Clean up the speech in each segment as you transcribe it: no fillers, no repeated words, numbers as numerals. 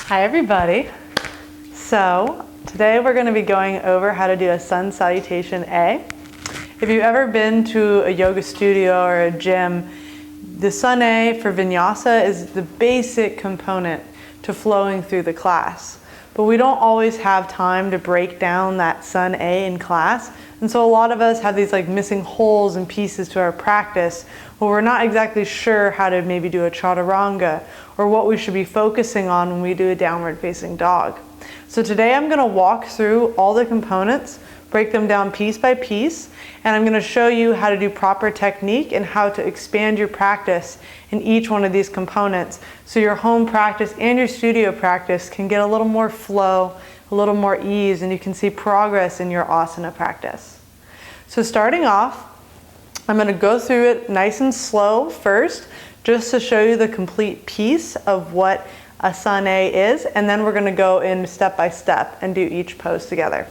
Hi everybody. So today we're going to be going over how to do a Sun Salutation A. If you've ever been to a yoga studio or a gym, the Sun A for Vinyasa is the basic component to flowing through the class. But we don't always have time to break down that Sun A in class. And so a lot of us have these like missing holes and pieces to our practice where we're not exactly sure how to maybe do a chaturanga or what we should be focusing on when we do a downward facing dog. So today I'm going to walk through all the components, break them down piece by piece, and I'm going to show you how to do proper technique and how to expand your practice in each one of these components so your home practice and your studio practice can get a little more flow, a little more ease, and you can see progress in your asana practice. So starting off, I'm going to go through it nice and slow first, just to show you the complete piece of what a Sun A is, and then we're going to go in step by step and do each pose together.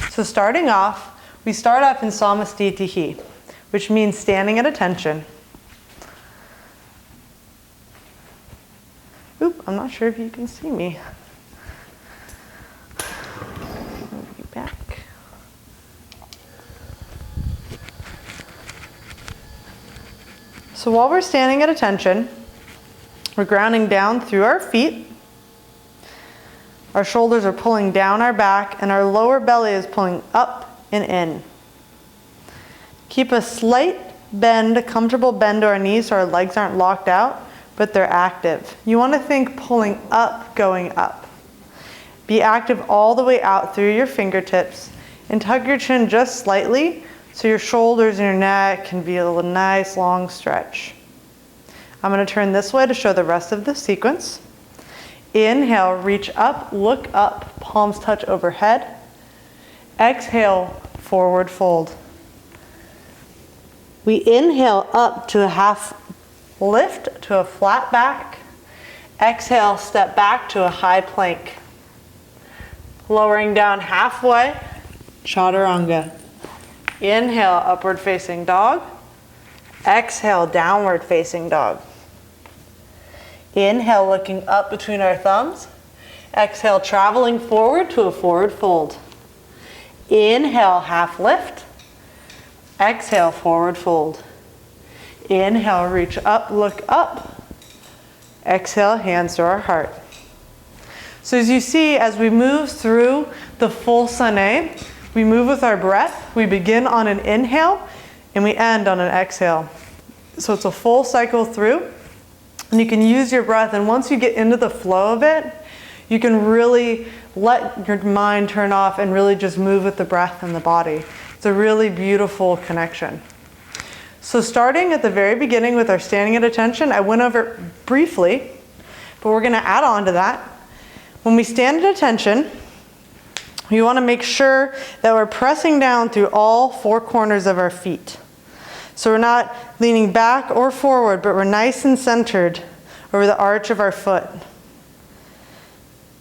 So starting off, we start off in Samastitihi, which means standing at attention. Oop, I'm not sure if you can see me. Move you back. So while we're standing at attention, we're grounding down through our feet. Our shoulders are pulling down our back and our lower belly is pulling up and in. Keep a slight bend, a comfortable bend to our knees so our legs aren't locked out, but they're active. You want to think pulling up, going up. Be active all the way out through your fingertips and tuck your chin just slightly so your shoulders and your neck can feel a nice long stretch. I'm going to turn this way to show the rest of the sequence. Inhale, reach up, look up, palms touch overhead. Exhale, forward fold. We inhale up to a half lift to a flat back. Exhale, step back to a high plank. Lowering down halfway, chaturanga. Inhale, upward facing dog. Exhale, downward facing dog. Inhale, looking up between our thumbs. Exhale, traveling forward to a forward fold. Inhale, half lift. Exhale, forward fold. Inhale, reach up, look up. Exhale, hands to our heart. So as you see, as we move through the full Sun A, we move with our breath. We begin on an inhale and we end on an exhale. So it's a full cycle through. And you can use your breath, and once you get into the flow of it, you can really let your mind turn off and really just move with the breath and the body. It's a really beautiful connection. So starting at the very beginning with our standing at attention, I went over it briefly, but we're going to add on to that. When we stand at attention, we want to make sure that we're pressing down through all four corners of our feet. So we're not leaning back or forward, but we're nice and centered over the arch of our foot.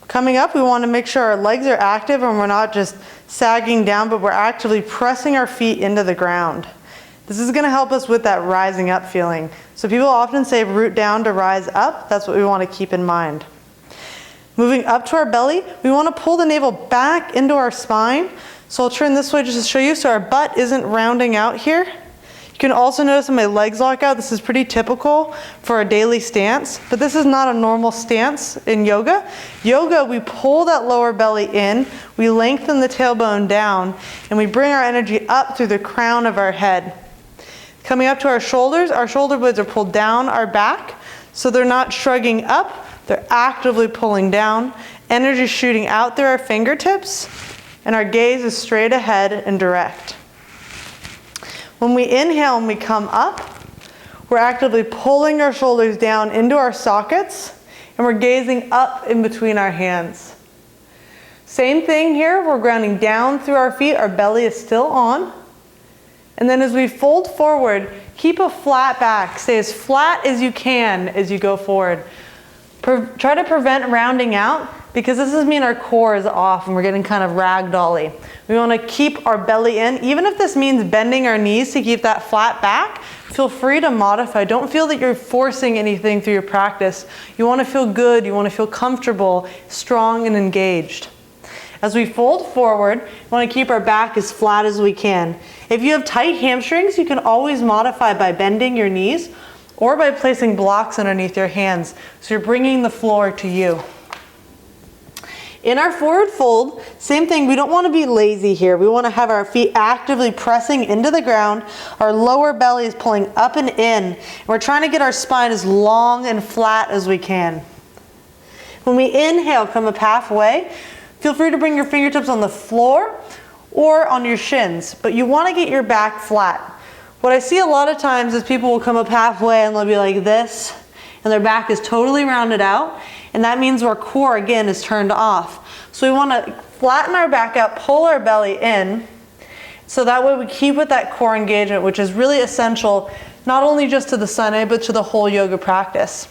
Coming up, we want to make sure our legs are active and we're not just sagging down, but we're actively pressing our feet into the ground. This is going to help us with that rising up feeling. So people often say root down to rise up. That's what we want to keep in mind. Moving up to our belly, we want to pull the navel back into our spine. So I'll turn this way just to show you so our butt isn't rounding out here. You can also notice that my legs lock out. This is pretty typical for a daily stance, but this is not a normal stance in yoga. Yoga, we pull that lower belly in, we lengthen the tailbone down, and we bring our energy up through the crown of our head. Coming up to our shoulder blades are pulled down our back, so they're not shrugging up, they're actively pulling down. Energy shooting out through our fingertips, and our gaze is straight ahead and direct. When we inhale and we come up, we're actively pulling our shoulders down into our sockets, and we're gazing up in between our hands. Same thing here, we're grounding down through our feet, our belly is still on. And then as we fold forward, keep a flat back. Stay as flat as you can as you go forward. Try to prevent rounding out. because this does mean our core is off and we're getting kind of ragdolly. We want to keep our belly in. Even if this means bending our knees to keep that flat back, feel free to modify. Don't feel that you're forcing anything through your practice. You want to feel good, you want to feel comfortable, strong and engaged. As we fold forward, we want to keep our back as flat as we can. If you have tight hamstrings, you can always modify by bending your knees or by placing blocks underneath your hands. So you're bringing the floor to you. In our forward fold, same thing, we don't want to be lazy here. We want to have our feet actively pressing into the ground. Our lower belly is pulling up and in. And we're trying to get our spine as long and flat as we can. When we inhale, come up halfway. Feel free to bring your fingertips on the floor or on your shins, but you want to get your back flat. What I see a lot of times is people will come up halfway and they'll be like this, and their back is totally rounded out, and that means our core again is turned off. So we want to flatten our back out, pull our belly in, so that way we keep with that core engagement, which is really essential not only just to the Sun A, but to the whole yoga practice.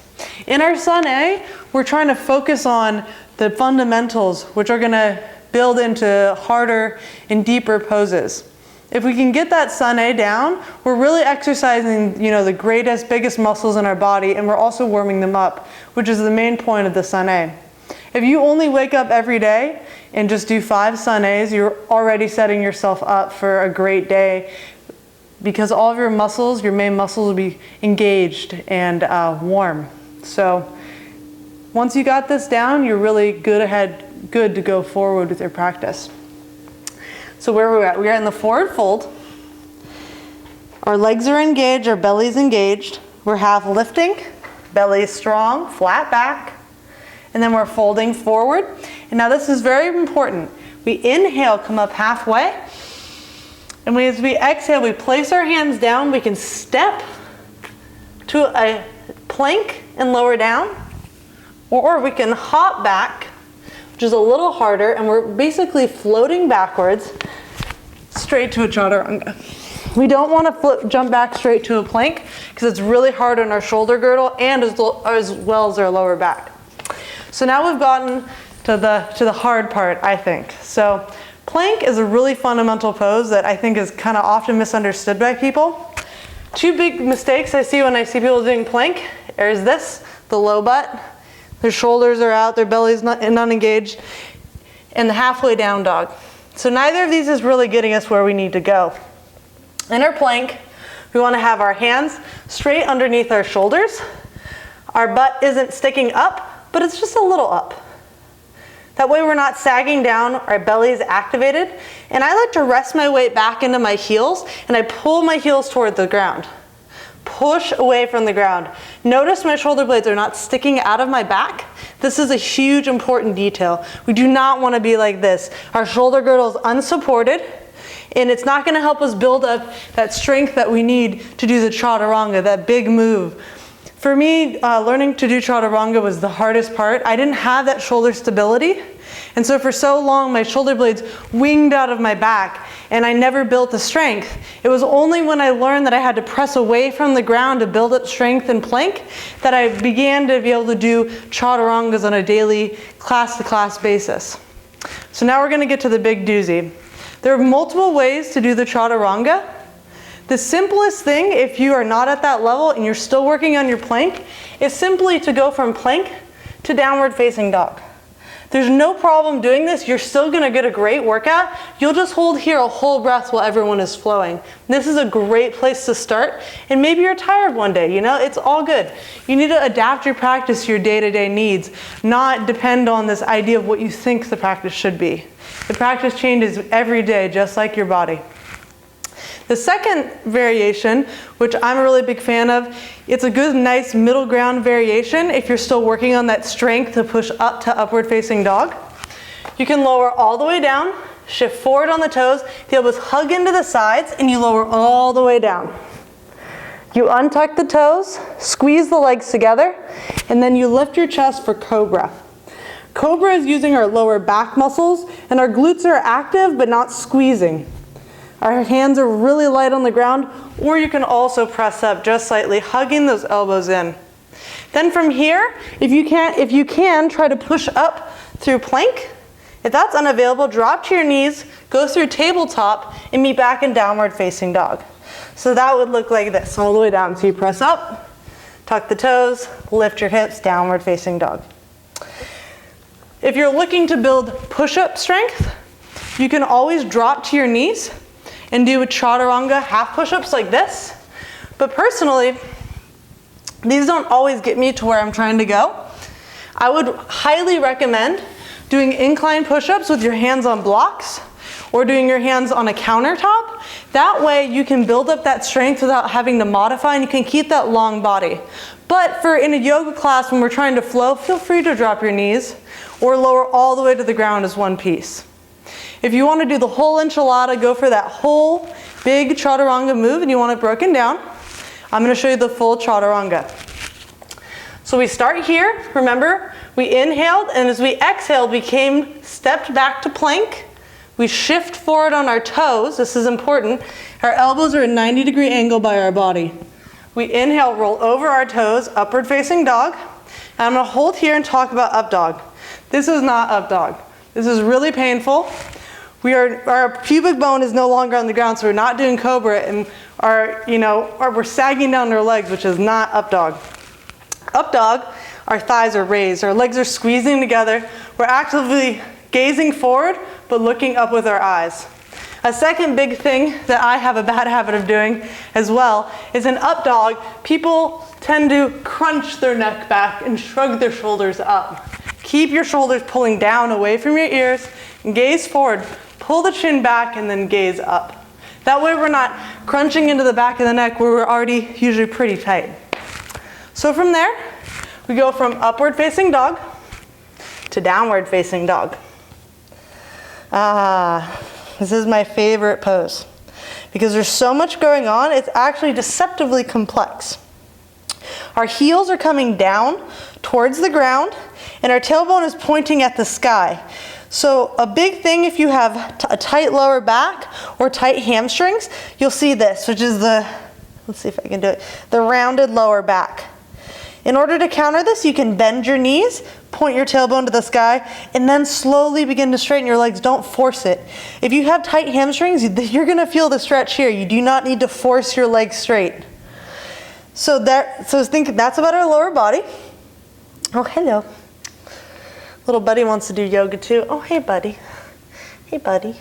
In our Sun A, we're trying to focus on the fundamentals, which are going to build into harder and deeper poses. If we can get that Sun A down, we're really exercising, the greatest, biggest muscles in our body, and we're also warming them up, which is the main point of the Sun A. If you only wake up every day and just do 5 Sun A's, you're already setting yourself up for a great day, because all of your muscles, your main muscles, will be engaged and warm. So once you got this down, you're really good to go forward with your practice. So where are we at? We are in the forward fold. Our legs are engaged, our belly's engaged. We're half lifting, belly is strong, flat back, and then we're folding forward. And now this is very important. We inhale, come up halfway, and as we exhale, we place our hands down. We can step to a plank and lower down, or we can hop back, which is a little harder, and we're basically floating backwards straight to a chaturanga. We don't want to jump back straight to a plank because it's really hard on our shoulder girdle and as well as our lower back. So now we've gotten to the hard part, I think. So plank is a really fundamental pose that I think is kind of often misunderstood by people. 2 big mistakes I see when I see people doing plank is this, the low butt. Their shoulders are out, their belly's not engaged, and the halfway down dog. So neither of these is really getting us where we need to go. In our plank, we want to have our hands straight underneath our shoulders. Our butt isn't sticking up, but it's just a little up. That way we're not sagging down, our belly is activated. And I like to rest my weight back into my heels, and I pull my heels toward the ground. Push away from the ground. Notice my shoulder blades are not sticking out of my back. This is a huge important detail. We do not want to be like this. Our shoulder girdle is unsupported, and it's not going to help us build up that strength that we need to do the chaturanga, that big move. For me, learning to do chaturanga was the hardest part. I didn't have that shoulder stability, and so for so long my shoulder blades winged out of my back, and I never built the strength. It was only when I learned that I had to press away from the ground to build up strength in plank that I began to be able to do chaturangas on a daily class-to-class basis. So now we're going to get to the big doozy. There are multiple ways to do the chaturanga. The simplest thing, if you are not at that level and you're still working on your plank, is simply to go from plank to downward facing dog. There's no problem doing this. You're still going to get a great workout. You'll just hold here a whole breath while everyone is flowing. This is a great place to start. And maybe you're tired one day, it's all good. You need to adapt your practice to your day-to-day needs, not depend on this idea of what you think the practice should be. The practice changes every day, just like your body. The second variation, which I'm a really big fan of, it's a good, nice middle ground variation if you're still working on that strength to push up to upward facing dog. You can lower all the way down, shift forward on the toes, the elbows hug into the sides, and you lower all the way down. You untuck the toes, squeeze the legs together, and then you lift your chest for cobra. Cobra is using our lower back muscles, and our glutes are active but not squeezing. Our hands are really light on the ground, or you can also press up just slightly, hugging those elbows in. Then from here, if you can, try to push up through plank. If that's unavailable, drop to your knees, go through tabletop, and meet back in downward facing dog. So that would look like this, all the way down. So you press up, tuck the toes, lift your hips, downward facing dog. If you're looking to build push-up strength, you can always drop to your knees and do a chaturanga half push-ups like this. But personally, these don't always get me to where I'm trying to go. I would highly recommend doing incline push-ups with your hands on blocks or doing your hands on a countertop. That way you can build up that strength without having to modify, and you can keep that long body. But for in a yoga class when we're trying to flow, feel free to drop your knees or lower all the way to the ground as one piece. If you want to do the whole enchilada, go for that whole big chaturanga move and you want it broken down, I'm going to show you the full chaturanga. So we start here, remember, we inhaled, and as we exhaled, we stepped back to plank. We shift forward on our toes, this is important. Our elbows are at a 90-degree angle by our body. We inhale, roll over our toes, upward facing dog. And I'm gonna hold here and talk about up dog. This is not up dog. This is really painful. Our pubic bone is no longer on the ground, so we're not doing cobra, and we're sagging down our legs, which is not up dog. Up dog, our thighs are raised, our legs are squeezing together. We're actively gazing forward, but looking up with our eyes. A second big thing that I have a bad habit of doing as well is in up dog, people tend to crunch their neck back and shrug their shoulders up. Keep your shoulders pulling down away from your ears and gaze forward. Pull the chin back and then gaze up. That way we're not crunching into the back of the neck where we're already usually pretty tight. So from there, we go from upward facing dog to downward facing dog. This is my favorite pose because there's so much going on, it's actually deceptively complex. Our heels are coming down towards the ground and our tailbone is pointing at the sky. So a big thing if you have a tight lower back or tight hamstrings, you'll see this, which is let's see if I can do it, the rounded lower back. In order to counter this, you can bend your knees, point your tailbone to the sky, and then slowly begin to straighten your legs. Don't force it. If you have tight hamstrings, you're gonna feel the stretch here. You do not need to force your legs straight. So think that's about our lower body. Oh, hello. Little buddy wants to do yoga too. Oh, hey, buddy. Hey, buddy.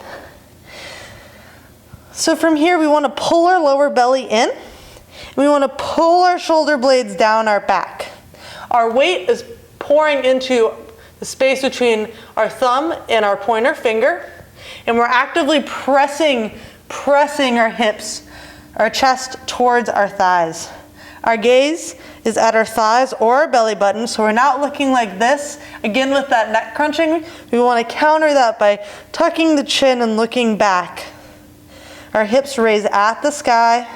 So from here, we want to pull our lower belly in. And we want to pull our shoulder blades down our back. Our weight is pouring into the space between our thumb and our pointer finger. And we're actively pressing our hips, our chest towards our thighs. Our gaze is at our thighs or our belly button, so we're not looking like this. Again, with that neck crunching, we want to counter that by tucking the chin and looking back. Our hips raise at the sky.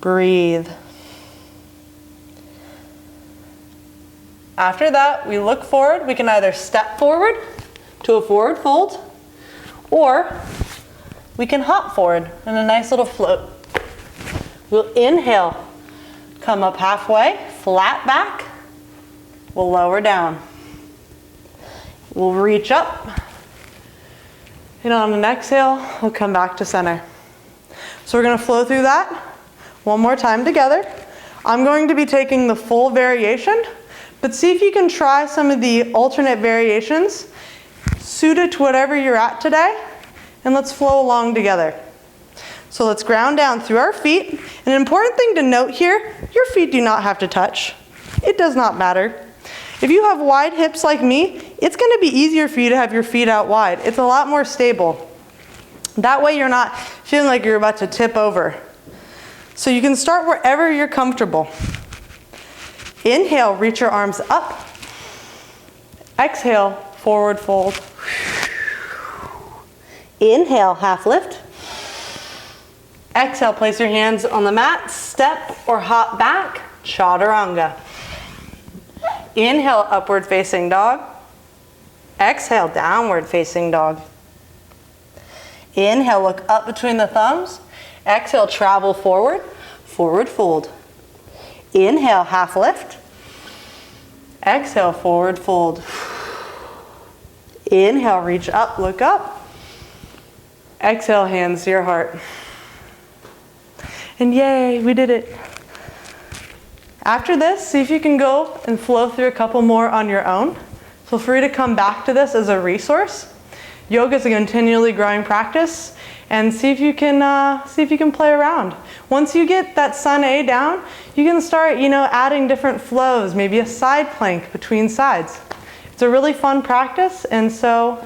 Breathe. After that, we look forward. We can either step forward to a forward fold, or we can hop forward in a nice little float. We'll inhale. Come up halfway, flat back. We'll lower down. We'll reach up. And on an exhale, we'll come back to center. So we're going to flow through that one more time together. I'm going to be taking the full variation, but see if you can try some of the alternate variations suited to whatever you're at today, and let's flow along together. So let's ground down through our feet. An important thing to note here, your feet do not have to touch. It does not matter. If you have wide hips like me, it's going to be easier for you to have your feet out wide. It's a lot more stable. That way you're not feeling like you're about to tip over. So you can start wherever you're comfortable. Inhale, reach your arms up. Exhale, forward fold. Inhale, half lift. Exhale, place your hands on the mat, step or hop back, chaturanga. Inhale, upward facing dog. Exhale, downward facing dog. Inhale, look up between the thumbs. Exhale, travel forward, forward fold. Inhale, half lift. Exhale, forward fold. Inhale, reach up, look up. Exhale, hands to your heart. And yay, we did it. After this, see if you can go and flow through a couple more on your own. Feel free to come back to this as a resource. Yoga is a continually growing practice, and see if you can play around. Once you get that Sun A down, you can start, adding different flows, maybe a side plank between sides. It's a really fun practice, and so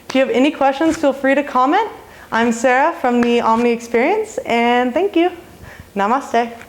if you have any questions, feel free to comment. I'm Sarah from the Omni Experience, and thank you. Namaste.